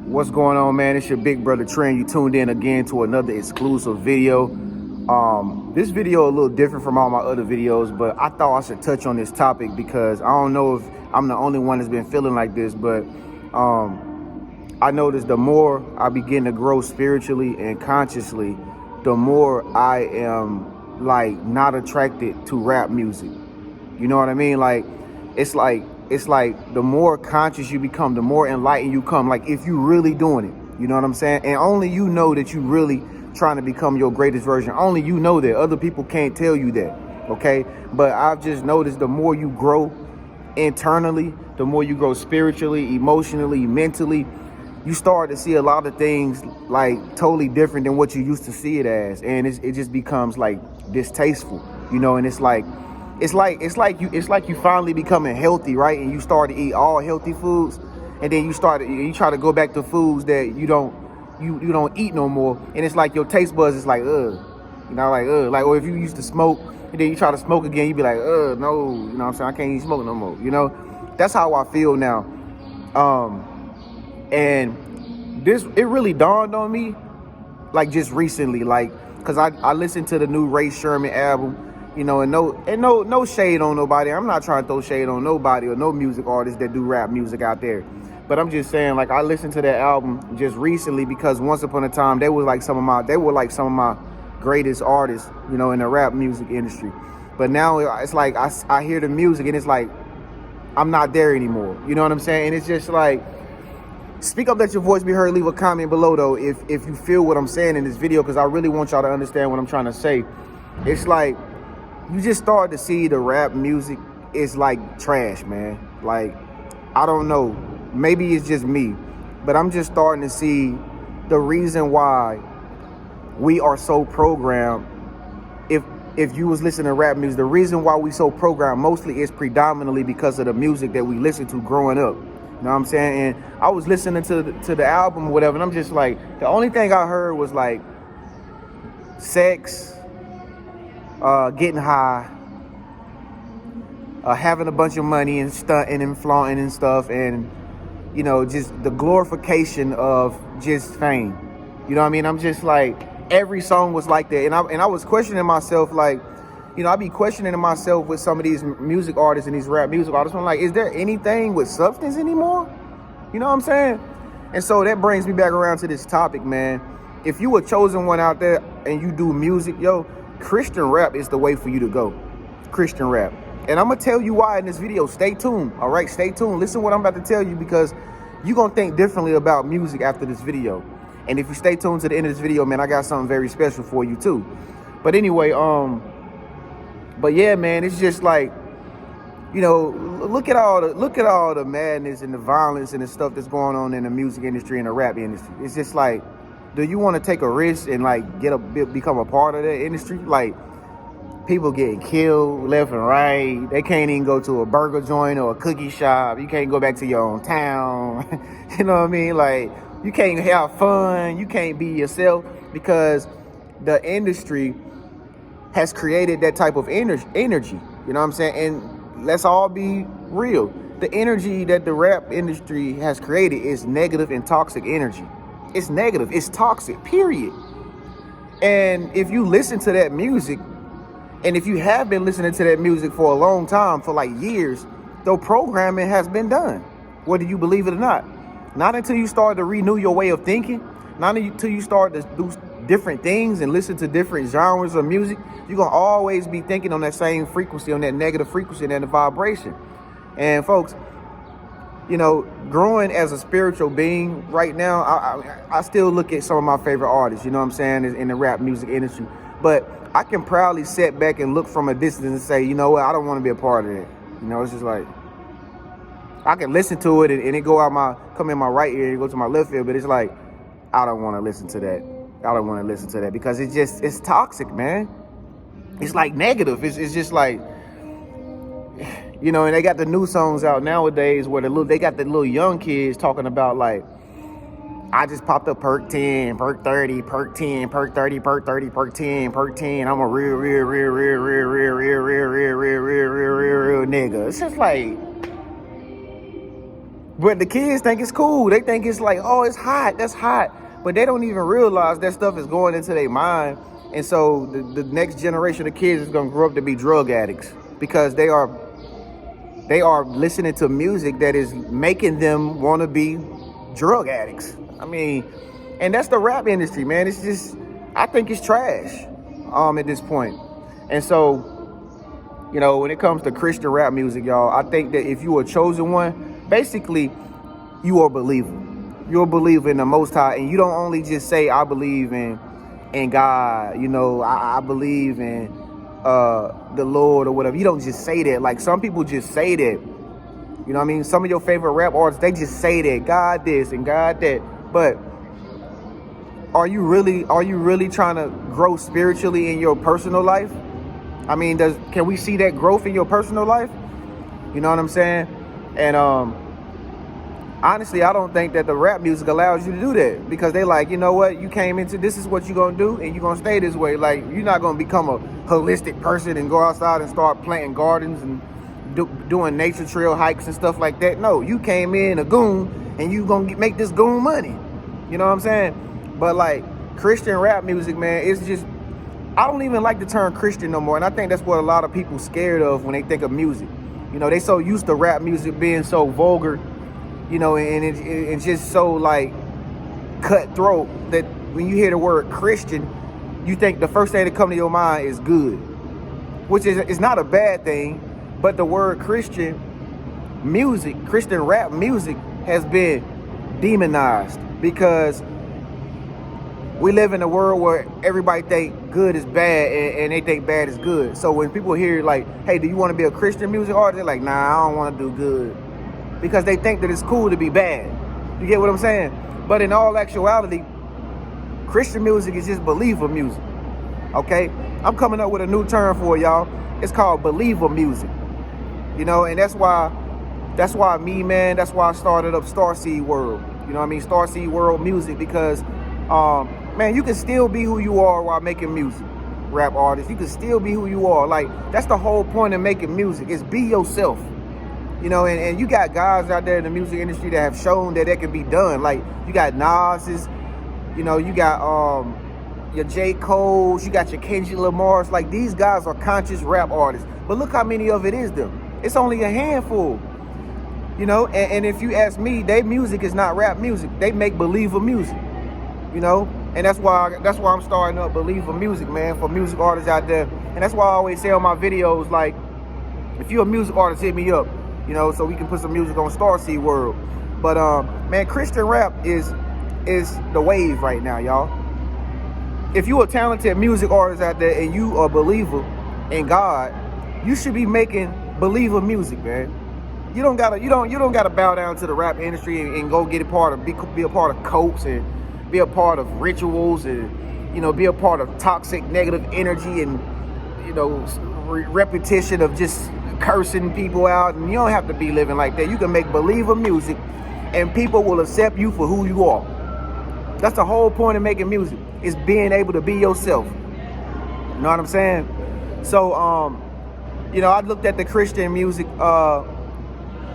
What's going on, man? It's your big brother Tren. You tuned in again to another exclusive video. This video a little different from all my other videos, but I thought I should touch on this topic because I don't know if I'm the only one that's been feeling like this, but I noticed the more I begin to grow spiritually and consciously, the more I am like not attracted to rap music. You know what I mean? It's like the more conscious you become, the more enlightened you come. Like if you really doing it, you know what I'm saying? And only you know that you really trying to become your greatest version. Only you know that. Other people can't tell you that, okay? But I've just noticed the more you grow internally, the more you grow spiritually, emotionally, mentally, you start to see a lot of things like totally different than what you used to see it as. And it just becomes like distasteful, you know? And it's like you finally becoming healthy, right? And you start to eat all healthy foods, and then you try to go back to foods that you don't eat no more, and it's like your taste buds is like like, or if you used to smoke and then you try to smoke again, you be like no, you know what I'm saying, I can't even smoke no more, you know? That's how I feel now. And it really dawned on me like just recently, like because I listened to the new Ray Sherman album. You know, and no shade on nobody. I'm not trying to throw shade on nobody or no music artists that do rap music out there. But I'm just saying, like, I listened to that album just recently because once upon a time they were like some of my greatest artists, you know, in the rap music industry. But now it's like I hear the music and it's like I'm not there anymore. You know what I'm saying? And it's just like, speak up, let your voice be heard. Leave a comment below though if you feel what I'm saying in this video, because I really want y'all to understand what I'm trying to say. It's like you just start to see the rap music is like trash, man. Like, I don't know, maybe it's just me, but I'm just starting to see the reason why we are so programmed. If you was listening to rap music, the reason why we so programmed mostly is predominantly because of the music that we listened to growing up. You know what I'm saying? And I was listening to the album or whatever, and I'm just like, the only thing I heard was like sex, getting high, having a bunch of money and stunting and flaunting and stuff, and you know, just the glorification of just fame. You know what I mean? I'm just like, every song was like that, and I was questioning myself, like, you know, I be questioning myself with some of these music artists and these rap music artists. I'm like, is there anything with substance anymore? You know what I'm saying? And so that brings me back around to this topic, man. If you were chosen one out there and you do music, yo, Christian rap is the way for you to go. Christian rap. And I'm gonna tell you why in this video. Stay tuned. All right, stay tuned. Listen what I'm about to tell you, because you're gonna think differently about music after this video. And if you stay tuned to the end of this video, man, I got something very special for you too. But anyway, but yeah, man, it's just like, you know, look at all the madness and the violence and the stuff that's going on in the music industry and the rap industry. It's just like, do you want to take a risk and like become a part of that industry? Like, people getting killed left and right. They can't even go to a burger joint or a cookie shop. You can't go back to your own town. You know what I mean? Like, you can't have fun. You can't be yourself because the industry has created that type of energy. You know what I'm saying? And let's all be real. The energy that the rap industry has created is negative and toxic energy. It's negative. It's toxic, period. And if you listen to that music, and if you have been listening to that music for a long time, for like years, the programming has been done, whether you believe it or not. Not until you start to renew your way of thinking, not until you start to do different things and listen to different genres of music, you're going to always be thinking on that same frequency, on that negative frequency and that vibration. And folks, you know, growing as a spiritual being right now, I still look at some of my favorite artists, you know what I'm saying, in the rap music industry. But I can proudly sit back and look from a distance and say, you know what, I don't want to be a part of it. You know, it's just like, I can listen to it and it come in my right ear and go to my left ear, but it's like, I don't want to listen to that. I don't want to listen to that because it's toxic, man. It's like negative. It's just like, you know, and they got the new songs out nowadays where they got the little young kids talking about like, I just popped up perk 10, perk 30, perk 10, perk 30, perk 30, perk 10, perk 10. I'm a real nigga. It's just like, But the kids think it's cool. They think it's like, oh, it's hot. That's hot. But they don't even realize that stuff is going into their mind. And so the next generation of kids is going to grow up to be drug addicts because they are listening to music that is making them want to be drug addicts. I mean, and that's the rap industry, man. It's just, I think it's trash at this point. And so, you know, when it comes to Christian rap music, y'all, I think that if you are chosen one, basically, you are a believer. You're a believer in the Most High, and you don't only just say, I believe in God, you know, I believe in the Lord or whatever. You don't just say that. Like, some people just say that. You know what I mean? Some of your favorite rap artists, they just say that, God this and God that. But are you really trying to grow spiritually in your personal life? I mean, can we see that growth in your personal life? You know what I'm saying? And honestly, I don't think that the rap music allows you to do that, because they like, you know what, you came into this is what you're gonna do, and you're gonna stay this way. Like, you're not gonna become a holistic person and go outside and start planting gardens and doing nature trail hikes and stuff like that. No, you came in a goon and you gonna make this goon money. You know what I'm saying? But like Christian rap music, man, it's just, I don't even like the term Christian no more. And I think that's what a lot of people scared of when they think of music. You know, they so used to rap music being so vulgar, you know, and it's just so like cutthroat that when you hear the word Christian, you think the first thing that comes to your mind is good, which is not a bad thing. But the word Christian music, Christian rap music, has been demonized because we live in a world where everybody think good is bad and they think bad is good. So when people hear like, hey, do you want to be a Christian music artist? They're like, nah, I don't want to do good, because they think that it's cool to be bad. You get what I'm saying? But in all actuality, Christian music is just believer music. Okay? I'm coming up with a new term for y'all. It's called believer music. You know, and that's why me, man, that's why I started up Starseed World. You know what I mean? Starseed World Music, because man, you can still be who you are while making music. Rap artists, you can still be who you are. Like, that's the whole point of making music, is be yourself. You know, and you got guys out there in the music industry that have shown that can be done. Like, you got Nas's, you know, you got your J. Cole's, you got your Kendrick Lamar's. Like, these guys are conscious rap artists. But look how many of it is them. It's only a handful. You know, and if you ask me, their music is not rap music. They make believer music. You know, and that's why I'm starting up believer music, man, for music artists out there. And that's why I always say on my videos, like, if you're a music artist, hit me up, you know, so we can put some music on Starseed World. But man, Christian rap is the wave right now, y'all. If you're a talented music artist out there and you are a believer in God, you should be making believer music, man. You don't gotta bow down to the rap industry and go get be a part of cults and be a part of rituals and, you know, be a part of toxic negative energy and, you know, repetition of just cursing people out. And you don't have to be living like that. You can make believer music and people will accept you for who you are. That's the whole point of making music, is being able to be yourself. You know what I'm saying? So you know, I looked at the Christian music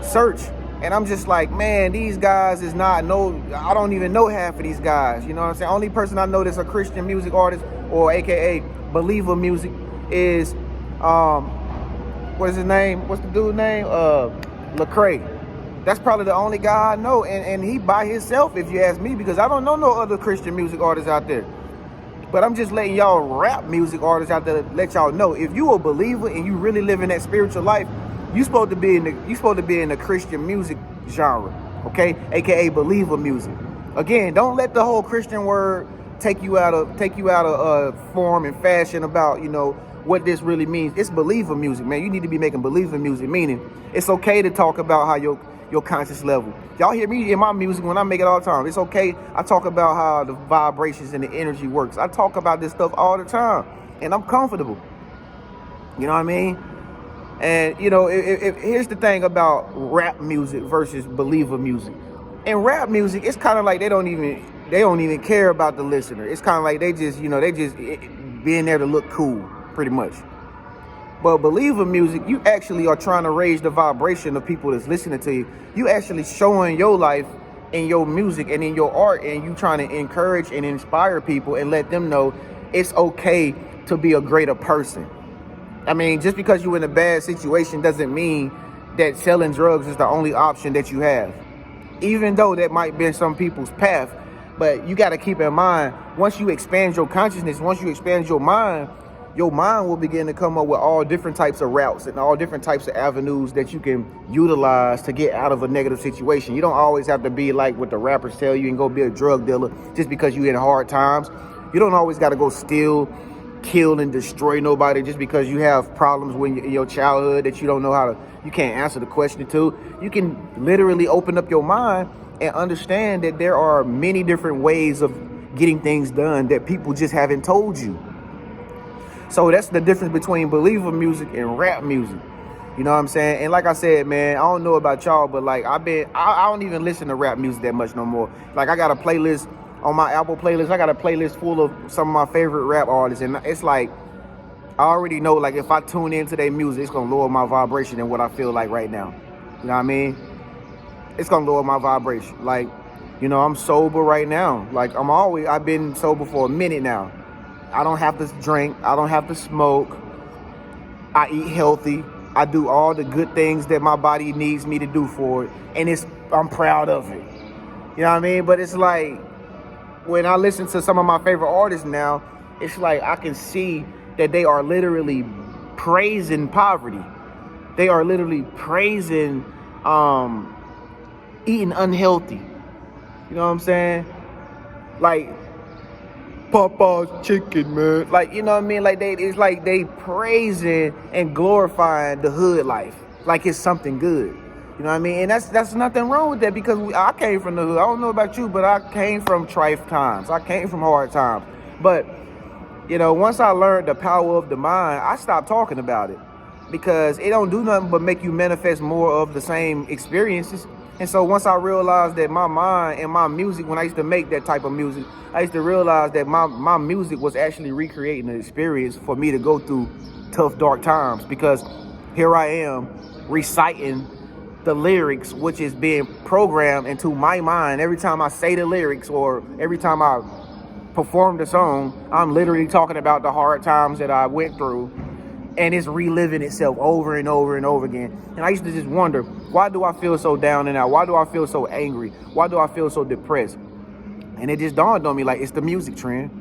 search, and I'm just like, man, these guys I don't even know half of these guys. You know what I'm saying? Only person I know that's a Christian music artist, or AKA believer music, is what is his name? What's the dude's name? Lecrae. That's probably the only guy I know, and he by himself, if you ask me, because I don't know no other Christian music artists out there. But I'm just letting y'all rap music artists out there let y'all know, if you a believer and you really living that spiritual life, you supposed to be in the Christian music genre, okay? AKA believer music. Again, don't let the whole Christian word take you out of form and fashion about, you know, what this really means. It's believer music, man. You need to be making believer music, meaning it's okay to talk about how your conscious level. Y'all hear me in my music when I make it all the time. It's okay. I talk about how the vibrations and the energy works. I talk about this stuff all the time, and I'm comfortable. You know what I mean? And, you know, here's the thing about rap music versus believer music. In rap music, it's kind of like they don't even care about the listener. It's kind of like they just being there to look cool, pretty much. But believer music, you actually are trying to raise the vibration of people that's listening to you. You actually showing your life in your music and in your art, and you trying to encourage and inspire people and let them know it's okay to be a greater person. I mean, just because you're in a bad situation doesn't mean that selling drugs is the only option that you have. Even though that might be some people's path, but you got to keep in mind, once you expand your consciousness, once you expand your mind will begin to come up with all different types of routes and all different types of avenues that you can utilize to get out of a negative situation. You don't always have to be like what the rappers tell you and go be a drug dealer just because you're in hard times. You don't always got to go steal, kill, and destroy nobody just because you have problems in your childhood that you don't know you can't answer the question to. You can literally open up your mind and understand that there are many different ways of getting things done that people just haven't told you. So that's the difference between believer music and rap music. You know what I'm saying? And like I said, man, I don't know about y'all, but like I don't even listen to rap music that much no more. Like I got a playlist on my Apple playlist. I got a playlist full of some of my favorite rap artists. And it's like, I already know, like if I tune into their music, it's going to lower my vibration than what I feel like right now. You know what I mean? It's going to lower my vibration. Like, you know, I'm sober right now. Like I've been sober for a minute now. I don't have to drink. I don't have to smoke. I eat healthy. I do all the good things that my body needs me to do for it. And I'm proud of it. You know what I mean? But it's like, when I listen to some of my favorite artists now, it's like I can see that they are literally praising poverty. They are literally praising eating unhealthy. You know what I'm saying? Like, Papa's chicken, man. Like, you know what I mean? Like it's like they praising and glorifying the hood life, like it's something good. You know what I mean? And that's nothing wrong with that, because I came from the hood. I don't know about you, but I came from trife times. I came from hard times. But you know, once I learned the power of the mind, I stopped talking about it, because it don't do nothing but make you manifest more of the same experiences. And so once I realized that my mind and my music, when I used to make that type of music, I used to realize that my music was actually recreating the experience for me to go through tough, dark times. Because here I am reciting the lyrics, which is being programmed into my mind. Every time I say the lyrics or every time I perform the song, I'm literally talking about the hard times that I went through. And it's reliving itself over and over and over again. And I used to just wonder, why do I feel so down and out? Why do I feel so angry? Why do I feel so depressed? And it just dawned on me, like, it's the music, Tren.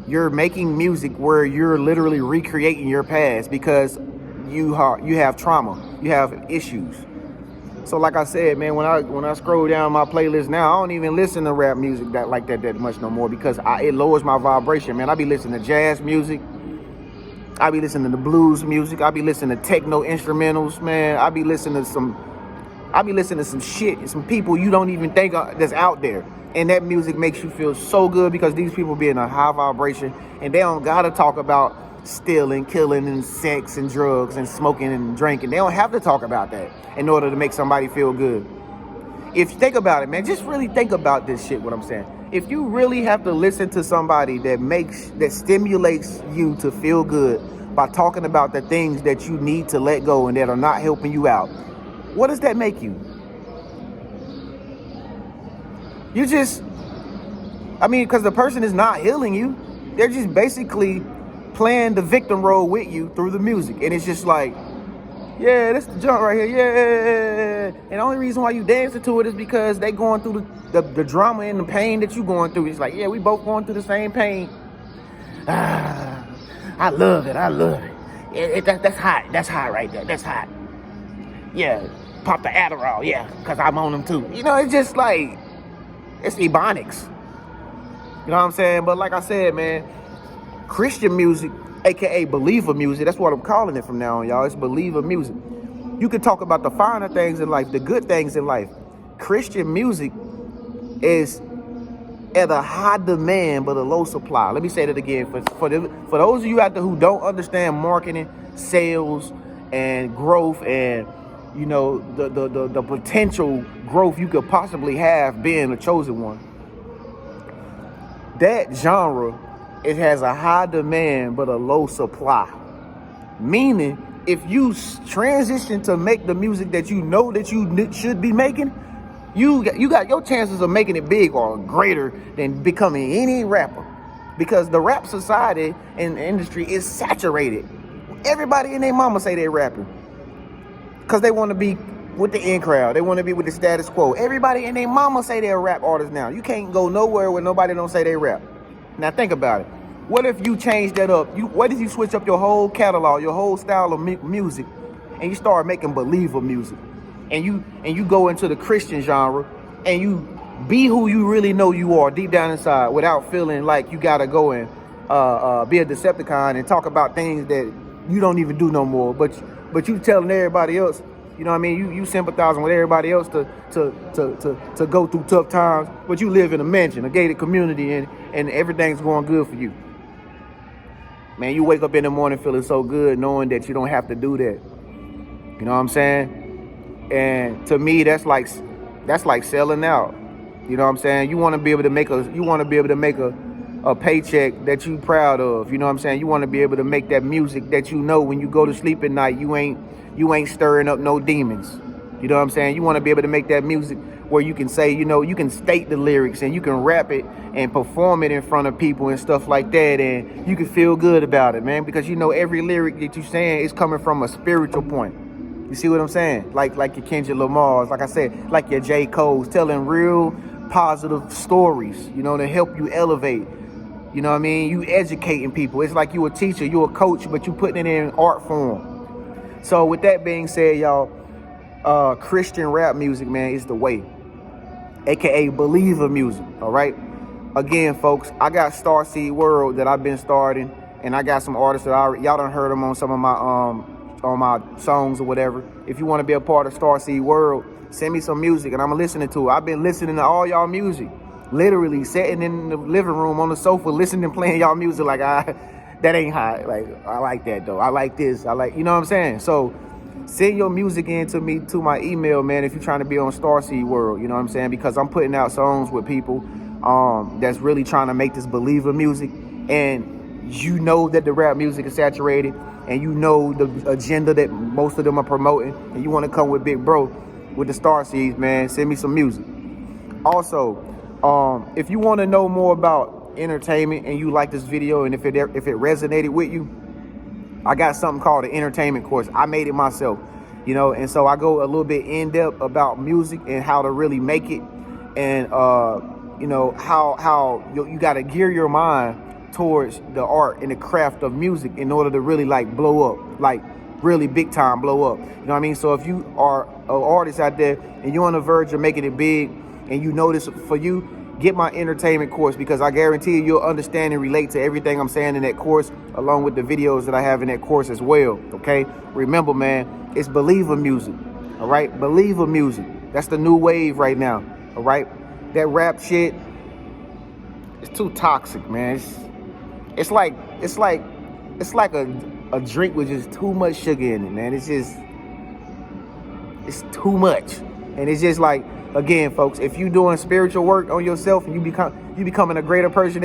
You're making music where you're literally recreating your past because you have trauma, you have issues. So like I said, man, when I scroll down my playlist now, I don't even listen to rap music that much no more, because it lowers my vibration, man. I be listening to jazz music. I be listening to blues music. I be listening to techno instrumentals, man. I be listening to some shit, some people you don't even think that's out there. And that music makes you feel so good, because these people be in a high vibration and they don't gotta talk about stealing, killing, and sex and drugs and smoking and drinking. They don't have to talk about that in order to make somebody feel good. If you think about it, man, just really think about this shit, what I'm saying. If you really have to listen to somebody that stimulates you to feel good by talking about the things that you need to let go and that are not helping you out, what does that make you? Because the person is not healing you. They're just basically playing the victim role with you through the music. And it's just like, yeah, that's the jump right here, yeah. And the only reason why you dancing to it is because they going through the drama and the pain that you going through. It's like, yeah, we both going through the same pain. I love it. That's hot right there. That's hot. Yeah, pop the Adderall, yeah, because I'm on them too. You know, it's just like, it's ebonics. You know what I'm saying? But like I said, man, Christian music, aka believer music, that's what I'm calling it from now on, y'all. It's believer music. You can talk about the finer things in life, the good things in life. Christian music is at a high demand but a low supply. Let me say that again. For those of you out there who don't understand marketing, sales, and growth, and you know the potential growth you could possibly have being a chosen one, that genre, it has a high demand but a low supply. Meaning, if you transition to make the music that you know that you should be making, you got your chances of making it big or greater than becoming any rapper. Because the rap society and industry is saturated. Everybody and their mama say they rapping. Because they want to be with the in crowd. They want to be with the status quo. Everybody and their mama say they're a rap artist now. You can't go nowhere where nobody don't say they rap. Now think about it. What if you change that up? What if you switch up your whole catalog, your whole style of music, and you start making believer music, and you go into the Christian genre, and you be who you really know you are deep down inside, without feeling like you gotta go and be a Decepticon and talk about things that you don't even do no more. But you telling everybody else, you know what I mean? You sympathizing with everybody else to go through tough times, but you live in a mansion, a gated community, and everything's going good for you. Man, you wake up in the morning feeling so good knowing that you don't have to do that. You know what I'm saying? And to me, that's like selling out. You know what I'm saying? You want to be able to make a paycheck that you proud of. You know what I'm saying? You want to be able to make that music that you know when you go to sleep at night, you ain't stirring up no demons. You know what I'm saying? You want to be able to make that music where you can say, you know, you can state the lyrics and you can rap it and perform it in front of people and stuff like that, and you can feel good about it, man, because you know every lyric that you're saying is coming from a spiritual point. You see what I'm saying? Like your Kendrick Lamar's, like I said, like your J. Cole's, telling real positive stories, you know, to help you elevate. You know what I mean? You educating people. It's like you a teacher, you a coach, but you putting it in art form. So with that being said, y'all, Christian rap music, man, is the way. AKA believer music, all right? Again, folks, I got Starseed World that I've been starting, and I got some artists that y'all done heard them on some of my on my songs or whatever. If you want to be a part of Starseed World, send me some music and I'm listening to it. I've been listening to all y'all music, literally sitting in the living room on the sofa listening, playing y'all music like that ain't hot. Like, I like that though. I like this. I like, you know what I'm saying? So send your music in to me, to my email, man, if you're trying to be on Starseed World, you know what I'm saying? Because I'm putting out songs with people that's really trying to make this believer music, and you know that the rap music is saturated, and you know the agenda that most of them are promoting, and you want to come with Big Bro with the Starseeds, man, send me some music. Also, if you want to know more about entertainment and you like this video, and if it resonated with you, I got something called the entertainment course. I made it myself, you know, and so I go a little bit in depth about music and how to really make it, and you know how you got to gear your mind towards the art and the craft of music in order to really like blow up, like really big time blow up. You know what I mean? So if you are an artist out there and you're on the verge of making it big, and you know this for you, get my entertainment course, because I guarantee you'll understand and relate to everything I'm saying in that course, along with the videos that I have in that course as well, okay? Remember, man, it's believer music, all right? Believer music. That's the new wave right now, all right? That rap shit, it's too toxic, man. It's like a drink with just too much sugar in it, man. It's too much. And it's just like, again, folks, if you doing spiritual work on yourself and you becoming a greater person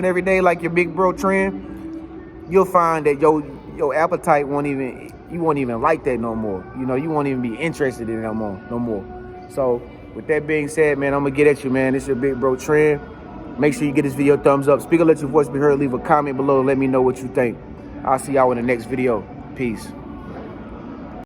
every day, like your big bro Tren, you'll find that your appetite won't even like that no more. You know, you won't even be interested in it no more. So with that being said, man, I'm gonna get at you, man. This is your big bro Tren. Make sure you get this video a thumbs up. Speaker, let your voice be heard. Leave a comment below and let me know what you think. I'll see y'all in the next video. Peace.